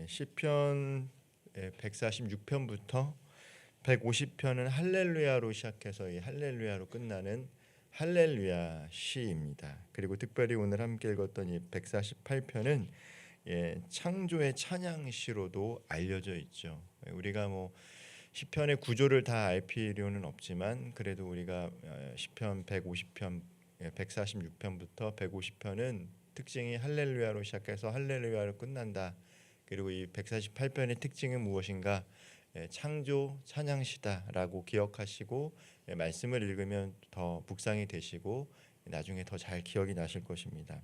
시편 146편부터 150편은 할렐루야로 시작해서 이 할렐루야로 끝나는 할렐루야 시입니다. 그리고 특별히 오늘 함께 읽었던 이 148편은 창조의 찬양 시로도 알려져 있죠. 우리가 시편의 구조를 다 알 필요는 없지만 그래도 우리가 시편 150편, 146편부터 150편은 특징이 할렐루야로 시작해서 할렐루야로 끝난다. 그리고 이 148편의 특징은 무엇인가? 창조 찬양시다라고 기억하시고 말씀을 읽으면 더 묵상이 되시고 나중에 더 잘 기억이 나실 것입니다.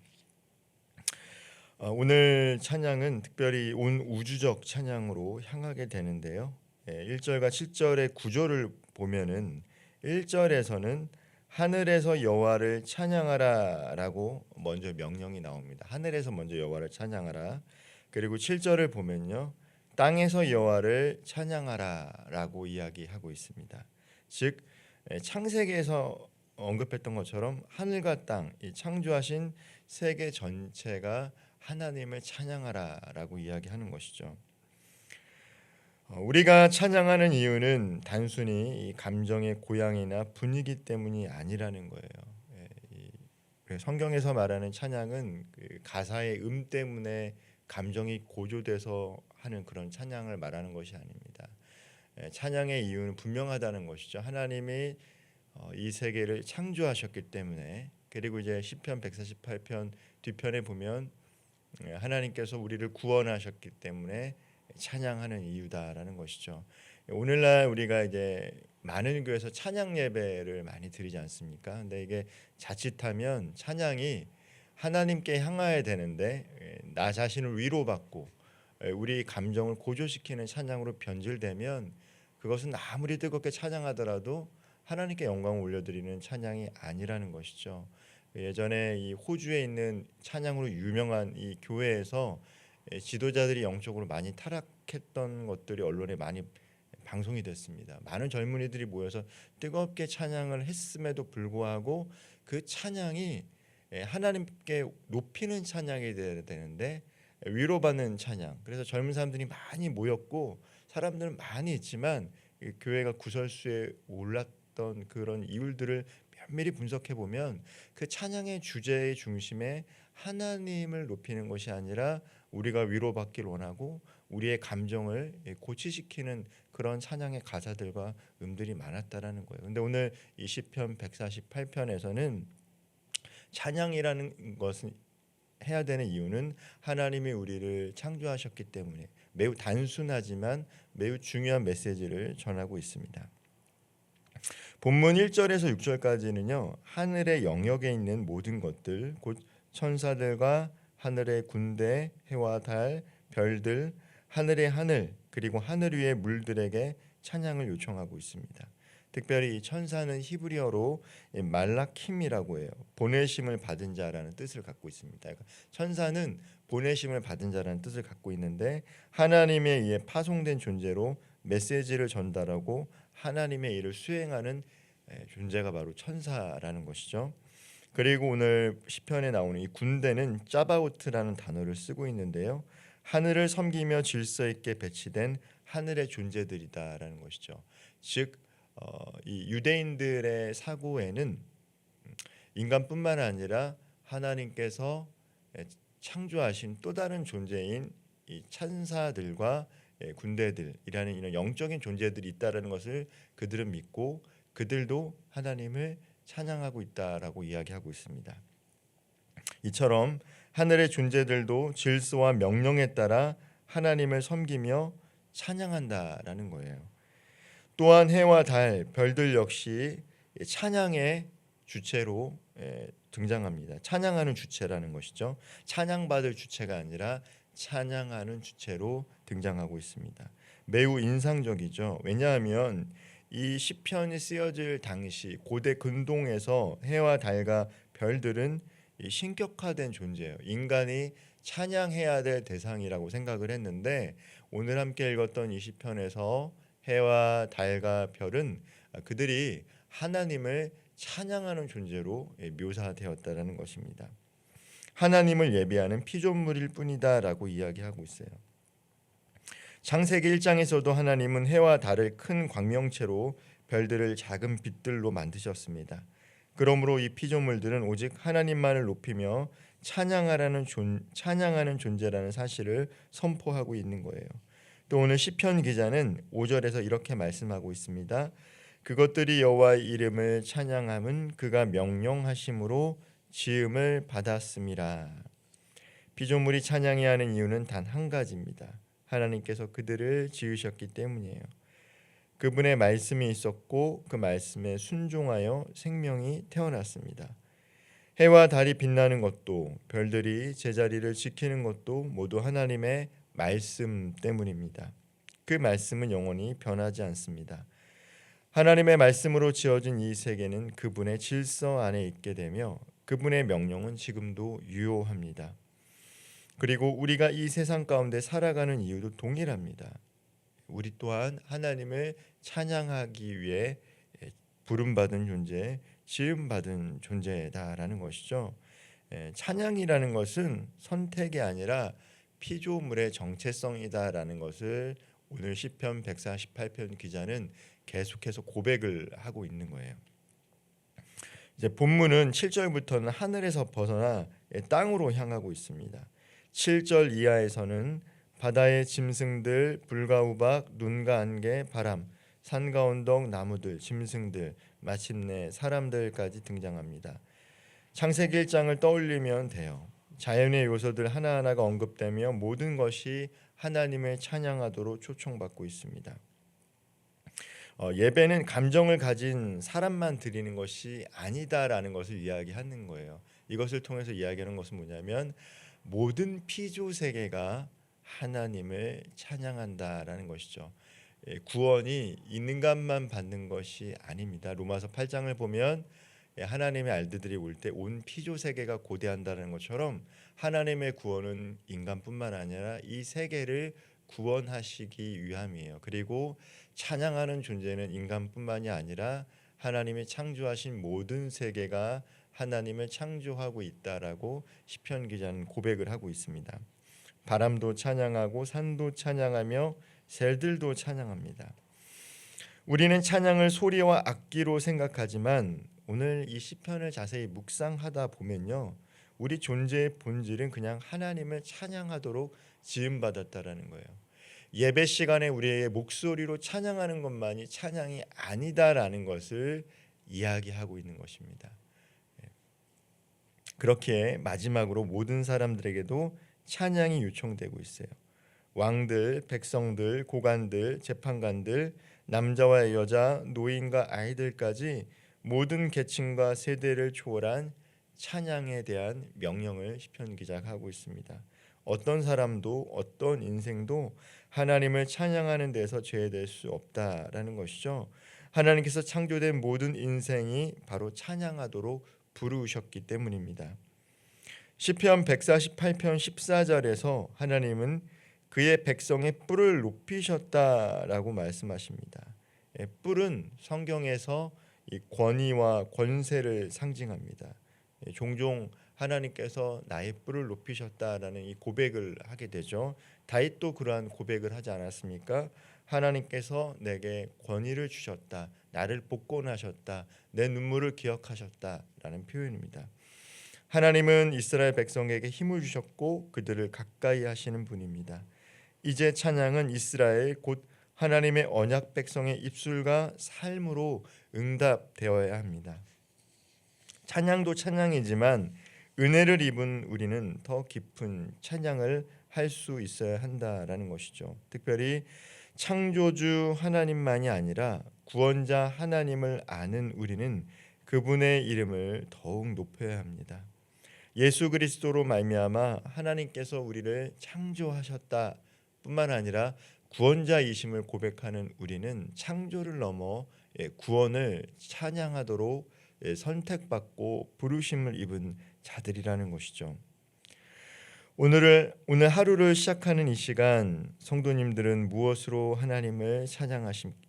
오늘 찬양은 특별히 온 우주적 찬양으로 향하게 되는데요. 1절과 7절의 구조를 보면은 1절에서는 하늘에서 여호와를 찬양하라라고 먼저 명령이 나옵니다. 하늘에서 먼저 여호와를 찬양하라. 그리고 7절을 보면요. 땅에서 여호와를 찬양하라라고 이야기하고 있습니다. 즉 창세기에서 언급했던 것처럼 하늘과 땅, 이 창조하신 세계 전체가 하나님을 찬양하라라고 이야기하는 것이죠. 우리가 찬양하는 이유는 단순히 이 감정의 고양이나 분위기 때문이 아니라는 거예요. 성경에서 말하는 찬양은 그 가사의 때문에 감정이 고조돼서 하는 그런 찬양을 말하는 것이 아닙니다. 찬양의 이유는 분명하다는 것이죠. 하나님이 이 세계를 창조하셨기 때문에. 그리고 이제 시편 148편 뒤편에 보면 하나님께서 우리를 구원하셨기 때문에 찬양하는 이유다라는 것이죠. 오늘날 우리가 이제 많은 교회에서 찬양 예배를 많이 드리지 않습니까? 근데 이게 자칫하면 찬양이 하나님께 향해야 되는데 나 자신을 위로받고 우리 감정을 고조시키는 찬양으로 변질되면 그것은 아무리 뜨겁게 찬양하더라도 하나님께 영광을 올려드리는 찬양이 아니라는 것이죠. 예전에 이 호주에 있는 찬양으로 유명한 이 교회에서 지도자들이 영적으로 많이 타락했던 것들이 언론에 많이 방송이 됐습니다. 많은 젊은이들이 모여서 뜨겁게 찬양을 했음에도 불구하고 그 찬양이 하나님께 높이는 찬양이 되어야 되는데 위로받는 찬양. 그래서 젊은 사람들이 많이 모였고 사람들은 많이 있지만 교회가 구설수에 올랐던 그런 이유들을 면밀히 분석해 보면 그 찬양의 주제의 중심에 하나님을 높이는 것이 아니라 우리가 위로받길 원하고 우리의 감정을 고치시키는 그런 찬양의 가사들과 음들이 많았다라는 거예요. 근데 오늘 이 시편 148편에서는 찬양이라는 것은 해야 되는 이유는 하나님이 우리를 창조하셨기 때문에 매우 단순하지만 매우 중요한 메시지를 전하고 있습니다. 본문 1절에서 6절까지는요. 하늘의 영역에 있는 모든 것들 곧 천사들과 하늘의 군대, 해와 달, 별들, 하늘의 하늘 그리고 하늘 위의 물들에게 찬양을 요청하고 있습니다. 특별히 이 천사는 히브리어로 말라킴이라고 해요. 보내심을 받은 자라는 뜻을 갖고 있습니다. 그러니까 천사는 보내심을 받은 자라는 뜻을 갖고 있는데 하나님에 의해 파송된 존재로 메시지를 전달하고 하나님의 일을 수행하는 존재가 바로 천사라는 것이죠. 그리고 오늘 시편에 나오는 이 군대는 짜바오트라는 단어를 쓰고 있는데요. 하늘을 섬기며 질서 있게 배치된 하늘의 존재들이다라는 것이죠. 즉 이 유대인들의 사고에는 인간뿐만 아니라 하나님께서 창조하신 또 다른 존재인 이 천사들과 군대들이라는 이런 영적인 존재들이 있다라는 것을 그들은 믿고 그들도 하나님을 찬양하고 있다라고 이야기하고 있습니다. 이처럼 하늘의 존재들도 질서와 명령에 따라 하나님을 섬기며 찬양한다라는 거예요. 또한 해와 달, 별들 역시 찬양의 주체로 등장합니다. 찬양하는 주체라는 것이죠. 찬양받을 주체가 아니라 찬양하는 주체로 등장하고 있습니다. 매우 인상적이죠. 왜냐하면 이 시편이 쓰여질 당시 고대 근동에서 해와 달과 별들은 신격화된 존재예요. 인간이 찬양해야 될 대상이라고 생각을 했는데 오늘 함께 읽었던 이 시편에서 해와 달과 별은 그들이 하나님을 찬양하는 존재로 묘사되었다는 것입니다. 하나님을 예배하는 피조물일 뿐이다라고 이야기하고 있어요. 창세기 1장에서도 하나님은 해와 달을 큰 광명체로 별들을 작은 빛들로 만드셨습니다. 그러므로 이 피조물들은 오직 하나님만을 높이며 찬양하는 존재라는 사실을 선포하고 있는 거예요. 또 오늘 시편 기자는 5절에서 이렇게 말씀하고 있습니다. 그것들이 여호와의 이름을 찬양함은 그가 명령하심으로 지음을 받았음이라. 피조물이 찬양해야 하는 이유는 단 한 가지입니다. 하나님께서 그들을 지으셨기 때문이에요. 그분의 말씀이 있었고 그 말씀에 순종하여 생명이 태어났습니다. 해와 달이 빛나는 것도 별들이 제자리를 지키는 것도 모두 하나님의 말씀 때문입니다. 그 말씀은 영원히 변하지 않습니다. 하나님의 말씀으로 지어진 이 세계는 그분의 질서 안에 있게 되며 그분의 명령은 지금도 유효합니다. 그리고 우리가 이 세상 가운데 살아가는 이유도 동일합니다. 우리 또한 하나님을 찬양하기 위해 부름받은 존재, 지음받은 존재다라는 것이죠. 찬양이라는 것은 선택이 아니라 피조물의 정체성이다라는 것을 오늘 시편 148편 기자는 계속해서 고백을 하고 있는 거예요. 이제 본문은 7절부터는 하늘에서 벗어나 땅으로 향하고 있습니다. 7절 이하에서는 바다의 짐승들, 불과 우박, 눈과 안개, 바람, 산과 언덕, 나무들, 짐승들, 마침내 사람들까지 등장합니다. 창세기 1장을 떠올리면 돼요. 자연의 요소들 하나하나가 언급되며 모든 것이 하나님을 찬양하도록 초청받고 있습니다. 예배는 감정을 가진 사람만 드리는 것이 아니다라는 것을 이야기하는 거예요. 이것을 통해서 이야기하는 것은 뭐냐면 모든 피조 세계가 하나님을 찬양한다라는 것이죠. 구원이 인간만 받는 것이 아닙니다. 로마서 8장을 보면 하나님의 알들이 올 때 온 피조 세계가 고대한다는 것처럼 하나님의 구원은 인간뿐만 아니라 이 세계를 구원하시기 위함이에요. 그리고 찬양하는 존재는 인간뿐만이 아니라 하나님이 창조하신 모든 세계가 하나님을 창조하고 있다라고 시편 기자는 고백을 하고 있습니다. 바람도 찬양하고 산도 찬양하며 새들도 찬양합니다. 우리는 찬양을 소리와 악기로 생각하지만 오늘 이 시편을 자세히 묵상하다 보면요, 우리 존재의 본질은 그냥 하나님을 찬양하도록 지음받았다라는 거예요. 예배 시간에 우리의 목소리로 찬양하는 것만이 찬양이 아니다라는 것을 이야기하고 있는 것입니다. 그렇게 마지막으로 모든 사람들에게도 찬양이 요청되고 있어요. 왕들, 백성들, 고관들, 재판관들, 남자와 여자, 노인과 아이들까지 모든 계층과 세대를 초월한 찬양에 대한 명령을 시편 기자가 하고 있습니다. 어떤 사람도 어떤 인생도 하나님을 찬양하는 데서 죄될 수 없다라는 것이죠. 하나님께서 창조된 모든 인생이 바로 찬양하도록 부르셨기 때문입니다. 시편 148편 14절에서 하나님은 그의 백성의 뿔을 높이셨다라고 말씀하십니다. 뿔은 성경에서 이 권위와 권세를 상징합니다. 종종 하나님께서 나의 뿔을 높이셨다라는 이 고백을 하게 되죠. 다윗도 그러한 고백을 하지 않았습니까? 하나님께서 내게 권위를 주셨다, 나를 복권하셨다, 내 눈물을 기억하셨다라는 표현입니다. 하나님은 이스라엘 백성에게 힘을 주셨고 그들을 가까이 하시는 분입니다. 이제 찬양은 이스라엘 곧 하나님의 언약 백성의 입술과 삶으로 응답되어야 합니다. 찬양도 찬양이지만 은혜를 입은 우리는 더 깊은 찬양을 할 수 있어야 한다라는 것이죠. 특별히 창조주 하나님만이 아니라 구원자 하나님을 아는 우리는 그분의 이름을 더욱 높여야 합니다. 예수 그리스도로 말미암아 하나님께서 우리를 창조하셨다 뿐만 아니라 구원자이심을 고백하는 우리는 창조를 넘어 구원을 찬양하도록 선택받고 부르심을 입은 자들이라는 것이죠. 오늘 하루를 시작하는 이 시간 성도님들은 무엇으로 하나님을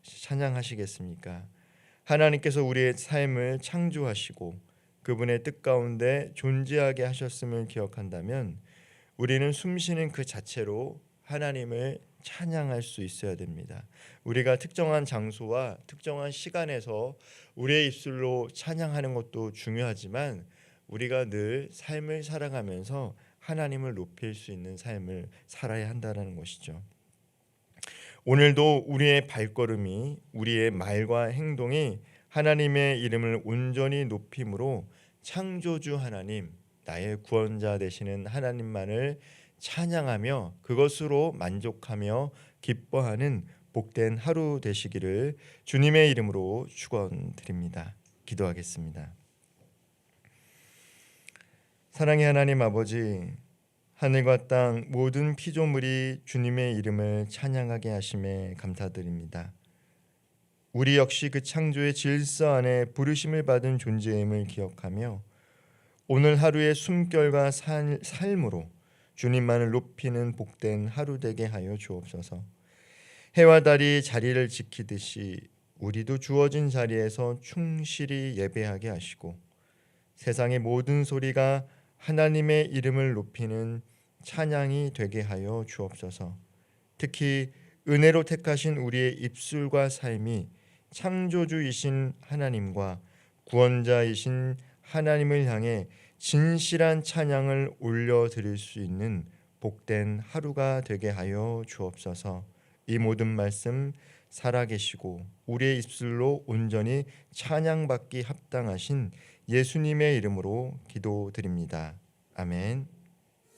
찬양하시겠습니까? 하나님께서 우리의 삶을 창조하시고 그분의 뜻 가운데 존재하게 하셨음을 기억한다면 우리는 숨쉬는 그 자체로 하나님을 찬양할 수 있어야 됩니다. 우리가 특정한 장소와 특정한 시간에서 우리의 입술로 찬양하는 것도 중요하지만 우리가 늘 삶을 살아가면서 하나님을 높일 수 있는 삶을 살아야 한다는 것이죠. 오늘도 우리의 발걸음이, 우리의 말과 행동이 하나님의 이름을 온전히 높임으로 창조주 하나님, 나의 구원자 되시는 하나님만을 찬양하며 그것으로 만족하며 기뻐하는 복된 하루 되시기를 주님의 이름으로 축원드립니다. 기도하겠습니다. 사랑의 하나님 아버지, 하늘과 땅 모든 피조물이 주님의 이름을 찬양하게 하심에 감사드립니다. 우리 역시 그 창조의 질서 안에 부르심을 받은 존재임을 기억하며 오늘 하루의 숨결과 삶으로 주님만을 높이는 복된 하루 되게 하여 주옵소서. 해와 달이 자리를 지키듯이 우리도 주어진 자리에서 충실히 예배하게 하시고 세상의 모든 소리가 하나님의 이름을 높이는 찬양이 되게 하여 주옵소서. 특히 은혜로 택하신 우리의 입술과 삶이 창조주이신 하나님과 구원자이신 하나님을 향해 진실한 찬양을 올려드릴 수 있는 복된 하루가 되게 하여 주옵소서. 이 모든 말씀 살아계시고 우리의 입술로 온전히 찬양받기 합당하신 예수님의 이름으로 기도드립니다. 아멘.